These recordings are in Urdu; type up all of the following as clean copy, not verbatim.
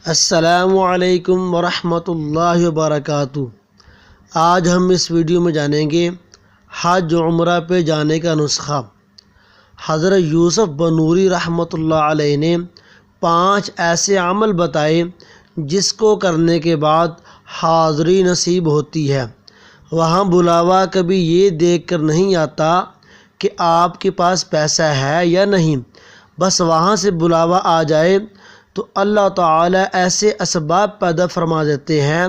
السلام علیکم ورحمۃ اللہ وبرکاتہ۔ آج ہم اس ویڈیو میں جانیں گے حج عمرہ پہ جانے کا نسخہ۔ حضرت یوسف بنوری رحمۃ اللہ علیہ نے 5 ایسے عمل بتائے جس کو کرنے کے بعد حاضری نصیب ہوتی ہے۔ وہاں بلاوا کبھی یہ دیکھ کر نہیں آتا کہ آپ کے پاس پیسہ ہے یا نہیں، بس وہاں سے بلاوا آ جائے تو اللہ تعالیٰ ایسے اسباب پیدا فرما دیتے ہیں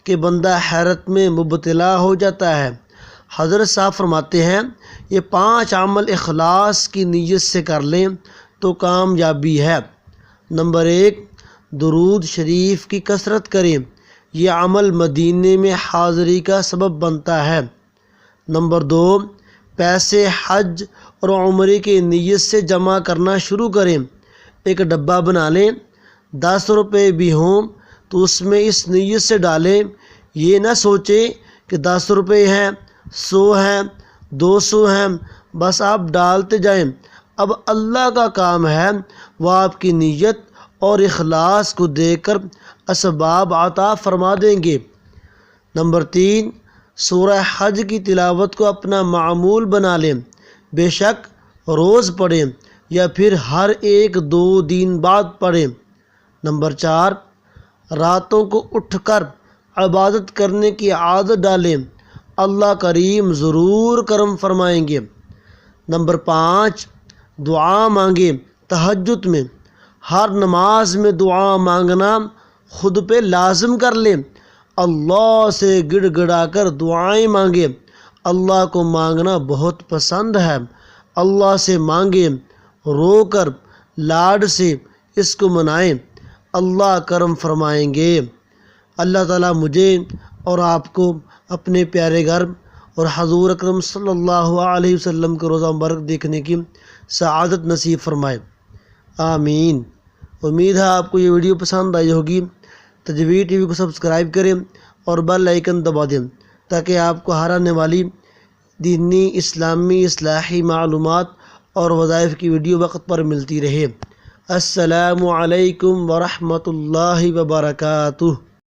کہ بندہ حیرت میں مبتلا ہو جاتا ہے۔ حضرت صاحب فرماتے ہیں یہ 5 عمل اخلاص کی نیت سے کر لیں تو کامیابی ہے۔ نمبر 1، درود شریف کی کثرت کریں، یہ عمل مدینے میں حاضری کا سبب بنتا ہے۔ نمبر 2، پیسے حج اور عمرے کی نیت سے جمع کرنا شروع کریں۔ ایک ڈبہ بنا لیں، 10 روپے بھی ہوں تو اس میں اس نیت سے ڈالیں، یہ نہ سوچیں کہ 10 روپے ہیں، 100 ہیں، 200 ہیں، بس آپ ڈالتے جائیں۔ اب اللہ کا کام ہے، وہ آپ کی نیت اور اخلاص کو دیکھ کر اسباب عطا فرما دیں گے۔ نمبر 3، سورہ حج کی تلاوت کو اپنا معمول بنا لیں، بے شک روز پڑھیں یا پھر ہر 1-2 دن بعد پڑھیں۔ نمبر 4، راتوں کو اٹھ کر عبادت کرنے کی عادت ڈالیں، اللہ کریم ضرور کرم فرمائیں گے۔ نمبر 5، دعا مانگیں تہجد میں، ہر نماز میں دعا مانگنا خود پہ لازم کر لیں، اللہ سے گڑ گڑا کر دعائیں مانگیں، اللہ کو مانگنا بہت پسند ہے، اللہ سے مانگیں، رو کر لاڈ سے اس کو منائیں، اللہ کرم فرمائیں گے۔ اللہ تعالیٰ مجھے اور آپ کو اپنے پیارے گھر اور حضور اکرم صلی اللہ علیہ وسلم کو روزہ مبارک دیکھنے کی سعادت نصیب فرمائے، آمین۔ امید ہے آپ کو یہ ویڈیو پسند آئی ہوگی۔ تجوید ٹی وی کو سبسکرائب کریں اور بیل آئیکن دبا دیں تاکہ آپ کو ہر آنے والی دینی، اسلامی، اصلاحی معلومات اور وظائف کی ویڈیو وقت پر ملتی رہے۔ السلام علیکم ورحمۃ اللہ وبرکاتہ۔